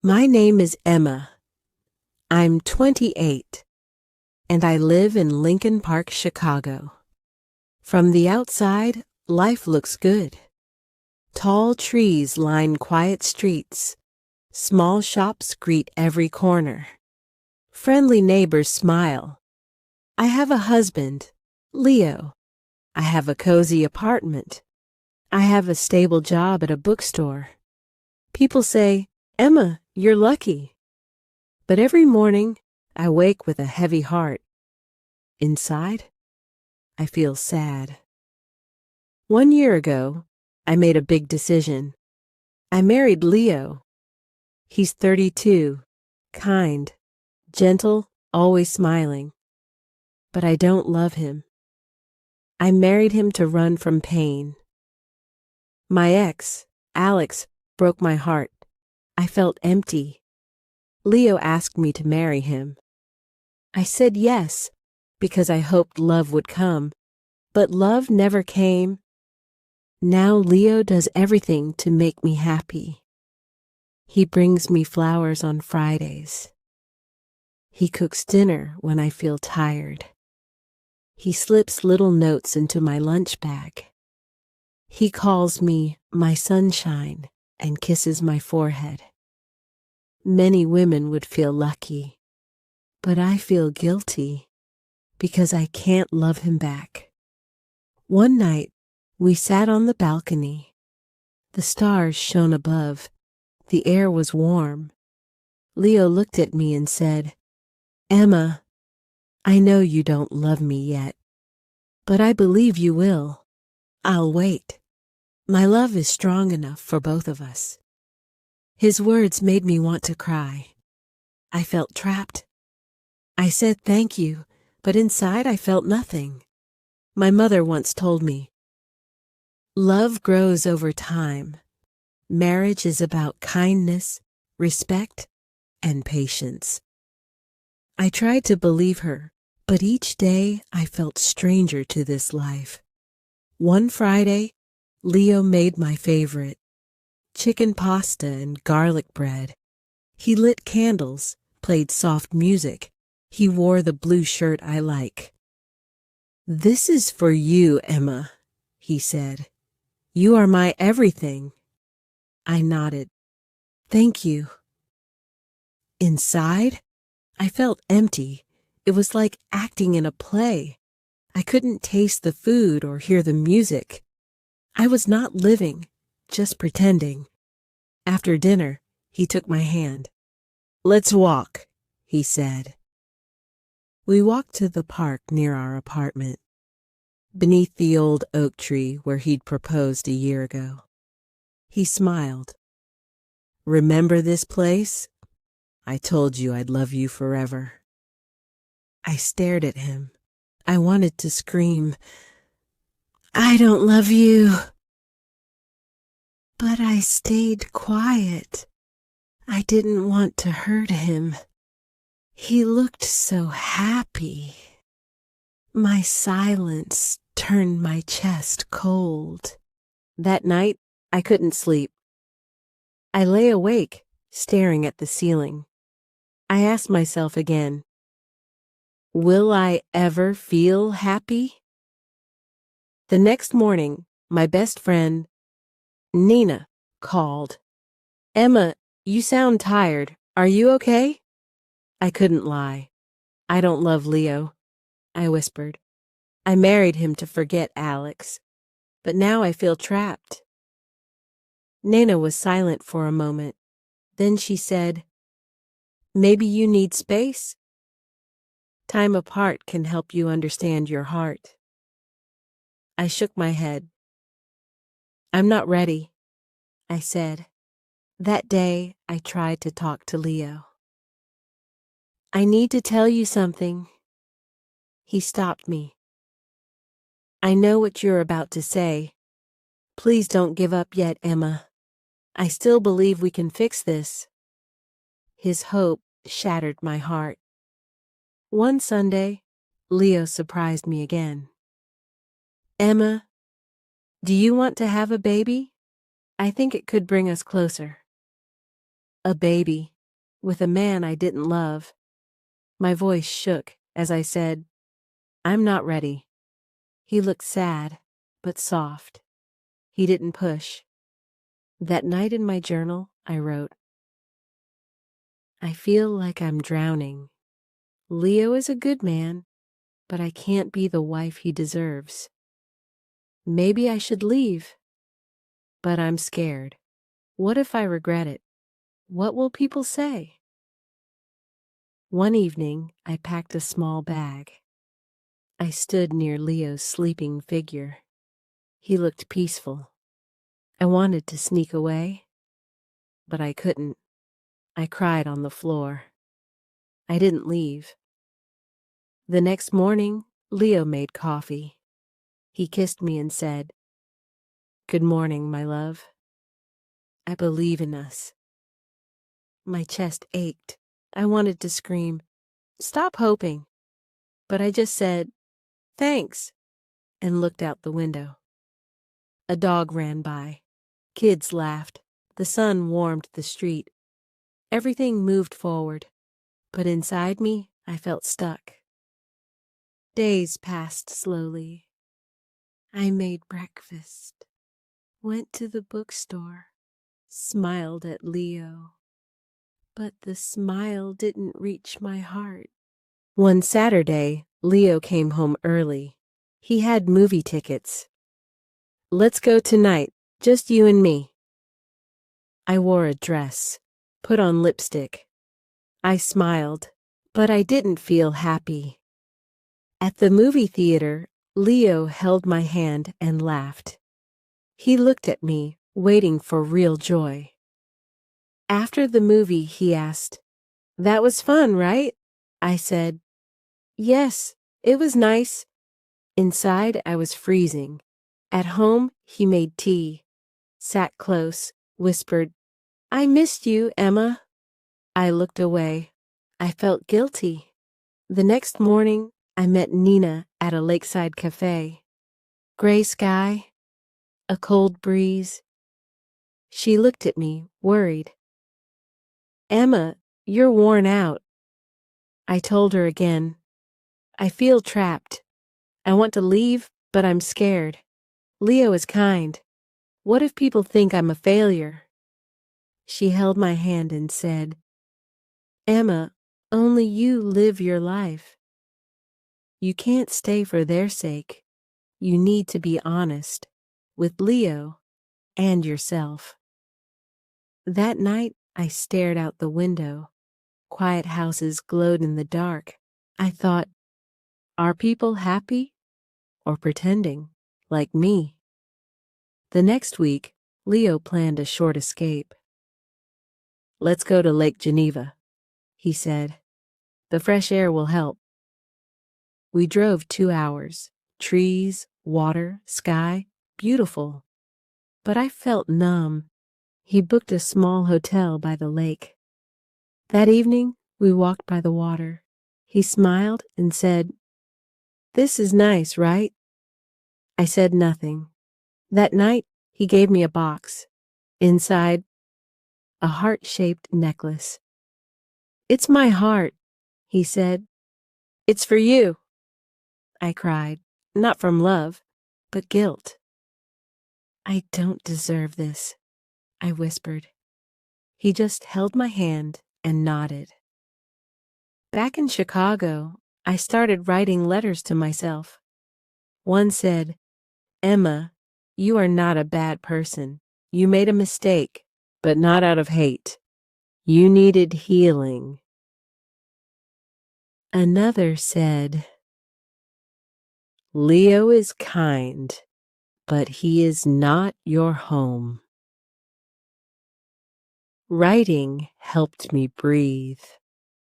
My name is Emma. I'm 28, and I live in Lincoln Park, Chicago. From the outside, life looks good. Tall trees line quiet streets. Small shops greet every corner. Friendly neighbors smile. I have a husband, Leo. I have a cozy apartment. I have a stable job at a bookstore. People say, "Emma, you're lucky." But every morning, I wake with a heavy heart. Inside, I feel sad. 1 year ago, I made a big decision. I married Leo. He's 32, kind, gentle, always smiling. But I don't love him. I married him to run from pain. My ex, Alex, broke my heart. I felt empty. Leo asked me to marry him. I said yes, because I hoped love would come, but love never came. Now Leo does everything to make me happy. He brings me flowers on Fridays. He cooks dinner when I feel tired. He slips little notes into my lunch bag. He calls me my sunshine and kisses my forehead. Many women would feel lucky, but I feel guilty because I can't love him back. One night, we sat on the balcony. The stars shone above. The air was warm. Leo looked at me and said, "Emma, I know you don't love me yet, but I believe you will. I'll wait. My love is strong enough for both of us." His words made me want to cry. I felt trapped. I said thank you, but inside I felt nothing. My mother once told me, "Love grows over time. Marriage is about kindness, respect, and patience." I tried to believe her, but each day I felt stranger to this life. One Friday, Leo made my favorite, chicken pasta and garlic bread. He lit candles, played soft music. He wore the blue shirt I like. "This is for you, Emma," he said. "You are my everything." I nodded. "Thank you." Inside, I felt empty. It was like acting in a play. I couldn't taste the food or hear the music. I was not living, just pretending. After dinner, he took my hand. "Let's walk," he said. We walked to the park near our apartment, beneath the old oak tree where he'd proposed a year ago. He smiled. "Remember this place? I told you I'd love you forever." I stared at him. I wanted to scream, "I don't love you." But I stayed quiet. I didn't want to hurt him. He looked so happy. My silence turned my chest cold. That night, I couldn't sleep. I lay awake, staring at the ceiling. I asked myself again, will I ever feel happy? The next morning, my best friend, Nina, called. "Emma, you sound tired. Are you okay?" I couldn't lie. "I don't love Leo," I whispered. "I married him to forget Alex, but now I feel trapped." Nina was silent for a moment. Then she said, "Maybe you need space? Time apart can help you understand your heart." I shook my head. "I'm not ready," I said. That day, I tried to talk to Leo. "I need to tell you something." He stopped me. "I know what you're about to say. Please don't give up yet, Emma. I still believe we can fix this." His hope shattered my heart. One Sunday, Leo surprised me again. "Emma, do you want to have a baby? I think it could bring us closer." A baby. with a man I didn't love. My voice shook as I said, I'm not ready. He looked sad, but soft. He didn't push. That night in my journal, I wrote, I feel like I'm drowning. Leo is a good man, but I can't be the wife he deserves. Maybe I should leave, but I'm scared. What if I regret it? What will people say? One evening, I packed a small bag. I stood near Leo's sleeping figure. He looked peaceful. I wanted to sneak away, but I couldn't. I cried on the floor. I didn't leave. The next morning, Leo made coffee. He kissed me and said, Good morning, my love. I believe in us. My chest ached. I wanted to scream, Stop hoping. But I just said, Thanks, and looked out the window. A dog ran by. Kids laughed. The sun warmed the street. Everything moved forward, but inside me, I felt stuck. Days passed slowly. I made breakfast, went to the bookstore, smiled at Leo. But the smile didn't reach my heart. One Saturday, Leo came home early. He had movie tickets. Let's go tonight, just you and me. I wore a dress, put on lipstick. I smiled, but I didn't feel happy. At the movie theater, Leo held my hand and laughed. He looked at me, waiting for real joy. After the movie, he asked, That was fun, right? I said, Yes, it was nice. Inside, I was freezing. At home, he made tea, sat close, whispered, I missed you, Emma. I looked away. I felt guilty. The next morning, I met Nina at a lakeside cafe. Gray sky, a cold breeze. She looked at me, worried. Emma, you're worn out. I told her again, I feel trapped. I want to leave, but I'm scared. Leo is kind. What if people think I'm a failure? She held my hand and said, Emma, only you live your life. You can't stay for their sake. You need to be honest with Leo and yourself. That night, I stared out the window. Quiet houses glowed in the dark. I thought, are people happy or pretending, like me? The next week, Leo planned a short escape. Let's go to Lake Geneva, he said. The fresh air will help. We drove 2 hours. Trees, water, sky, beautiful. But I felt numb. He booked a small hotel by the lake. That evening, we walked by the water. He smiled and said, This is nice, right? I said nothing. That night, he gave me a box. Inside, a heart-shaped necklace. It's my heart, he said. It's for you. I cried, not from love, but guilt. I don't deserve this, I whispered. He just held my hand and nodded. Back in Chicago, I started writing letters to myself. One said, Emma, you are not a bad person. You made a mistake, but not out of hate. You needed healing. Another said, Leo is kind, but he is not your home. Writing helped me breathe.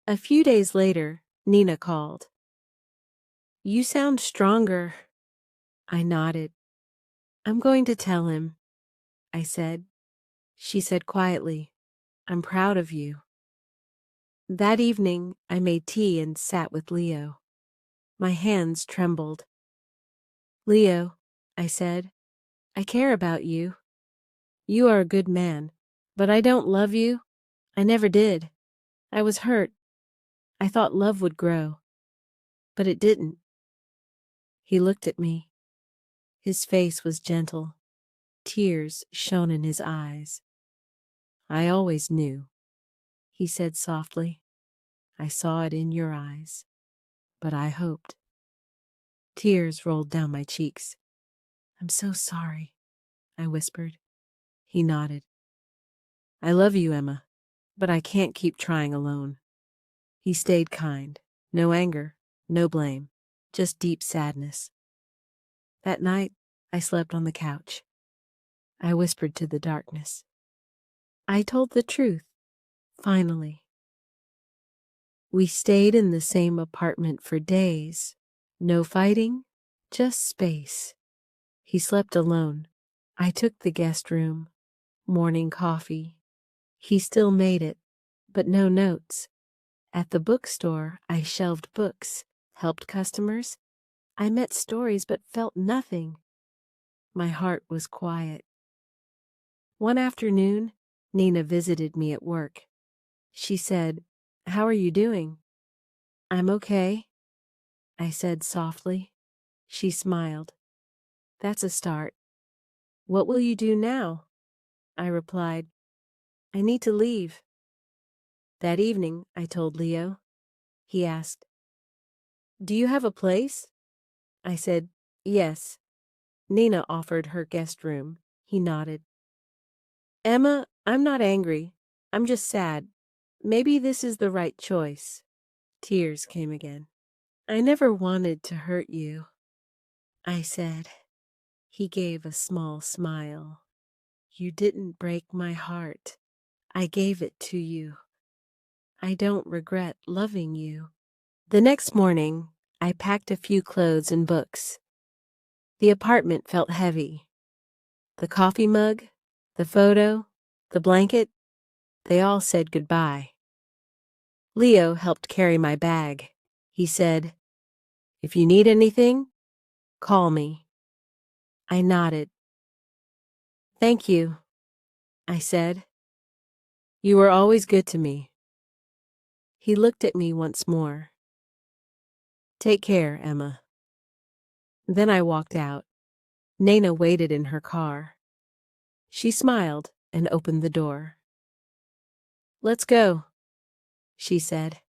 A few days later, Nina called. You sound stronger. I nodded. I'm going to tell him, I said. She said quietly, I'm proud of you. That evening, I made tea and sat with Leo. My hands trembled. Leo, I said, I care about you. You are a good man, but I don't love you. I never did. I was hurt. I thought love would grow, but it didn't. He looked at me. His face was gentle. Tears shone in his eyes. I always knew, he said softly. I saw it in your eyes, but I hoped. Tears rolled down my cheeks. I'm so sorry, I whispered. He nodded. I love you, Emma, but I can't keep trying alone. He stayed kind. No anger, no blame, just deep sadness. That night, I slept on the couch. I whispered to the darkness. I told the truth, finally. We stayed in the same apartment for days. No fighting, just space. He slept alone. I took the guest room. Morning coffee. He still made it, but no notes. At the bookstore, I shelved books, helped customers. I met stories but felt nothing. My heart was quiet. One afternoon, Nina visited me at work. She said, "How are you doing?" "I'm okay," I said softly. She smiled. "That's a start. What will you do now?" I replied, "I need to leave." That evening, I told Leo. He asked, "Do you have a place?" I said, "Yes." Nina offered her guest room. He nodded. "Emma, I'm not angry. I'm just sad. Maybe this is the right choice." Tears came again. "I never wanted to hurt you," I said. He gave a small smile. "You didn't break my heart. I gave it to you. I don't regret loving you." The next morning, I packed a few clothes and books. The apartment felt heavy. The coffee mug, the photo, the blanket, they all said goodbye. Leo helped carry my bag. He said, "If you need anything, call me." I nodded. "Thank you," I said. "You were always good to me." He looked at me once more. "Take care, Emma." Then I walked out. Nana waited in her car. She smiled and opened the door. "Let's go," she said.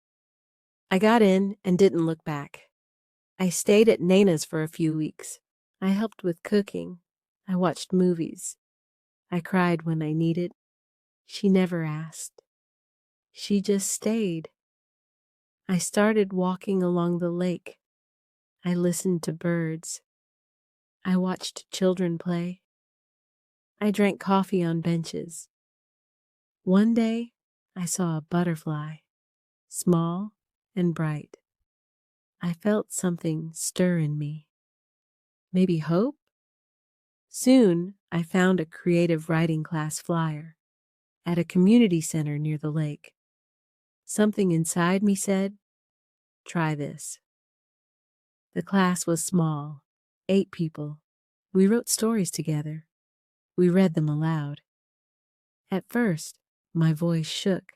I got in and didn't look back. I stayed at Nana's for a few weeks. I helped with cooking. I watched movies. I cried when I needed. She never asked. She just stayed. I started walking along the lake. I listened to birds. I watched children play. I drank coffee on benches. One day, I saw a butterfly, small and bright. I felt something stir in me. Maybe hope? Soon, I found a creative writing class flyer at a community center near the lake. Something inside me said, "Try this." The class was small, 8 people. We wrote stories together. We read them aloud. At first, my voice shook,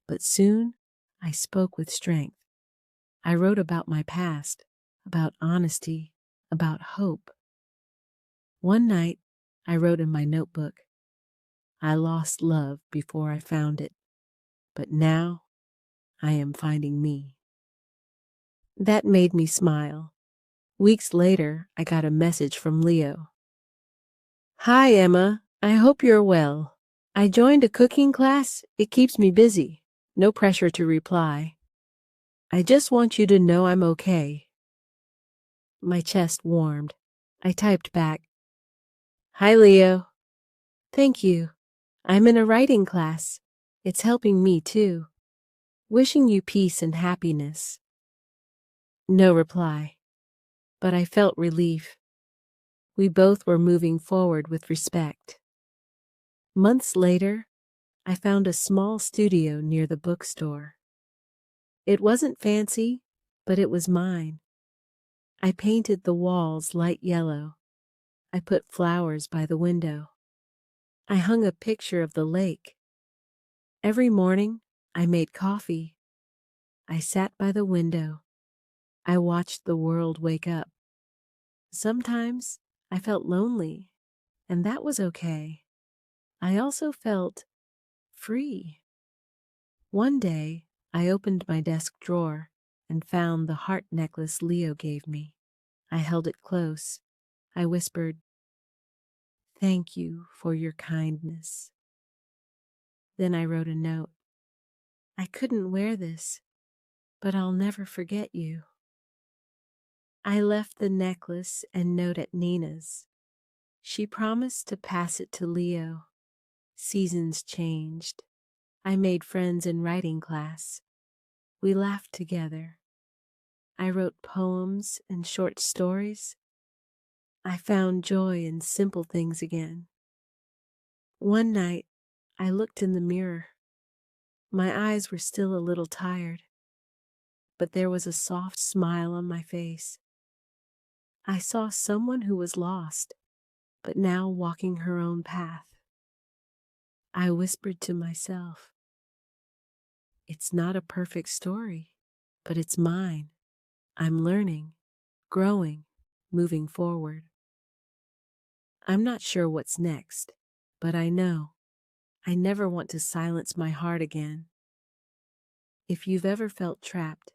but soon I spoke with strength. I wrote about my past, about honesty, about hope. One night, I wrote in my notebook, "I lost love before I found it, but now I am finding me." That made me smile. Weeks later, I got a message from Leo. "Hi, Emma. I hope you're well. I joined a cooking class. It keeps me busy. No pressure to reply. I just want you to know I'm okay." My chest warmed. I typed back, "Hi, Leo. Thank you. I'm in a writing class. It's helping me too. Wishing you peace and happiness." No reply, but I felt relief. We both were moving forward with respect. Months later, I found a small studio near the bookstore. It wasn't fancy, but it was mine. I painted the walls light yellow. I put flowers by the window. I hung a picture of the lake. Every morning, I made coffee. I sat by the window. I watched the world wake up. Sometimes I felt lonely, and that was okay. I also felt free. One day, I opened my desk drawer and found the heart necklace Leo gave me. I held it close. I whispered, "Thank you for your kindness." Then I wrote a note. "I couldn't wear this, but I'll never forget you." I left the necklace and note at Nina's. She promised to pass it to Leo. Seasons changed. I made friends in writing class. We laughed together. I wrote poems and short stories. I found joy in simple things again. One night, I looked in the mirror. My eyes were still a little tired, but there was a soft smile on my face. I saw someone who was lost, but now walking her own path. I whispered to myself, "It's not a perfect story, but it's mine. I'm learning, growing, moving forward." I'm not sure what's next, but I know I never want to silence my heart again. If you've ever felt trapped,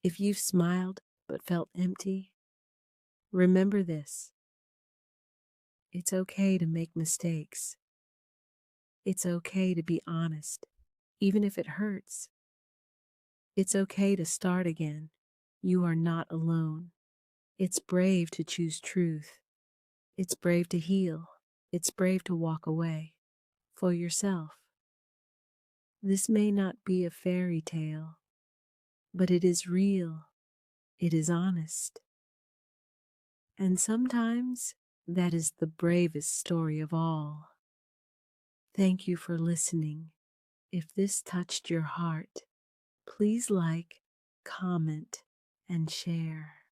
if you've smiled but felt empty, remember this. It's okay to make mistakes. It's okay to be honest, even if it hurts. It's okay to start again. You are not alone. It's brave to choose truth. It's brave to heal. It's brave to walk away for yourself. This may not be a fairy tale, but it is real. It is honest. And sometimes that is the bravest story of all. Thank you for listening. If this touched your heart, please like, comment, and share.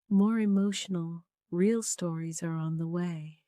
More emotional, real stories are on the way.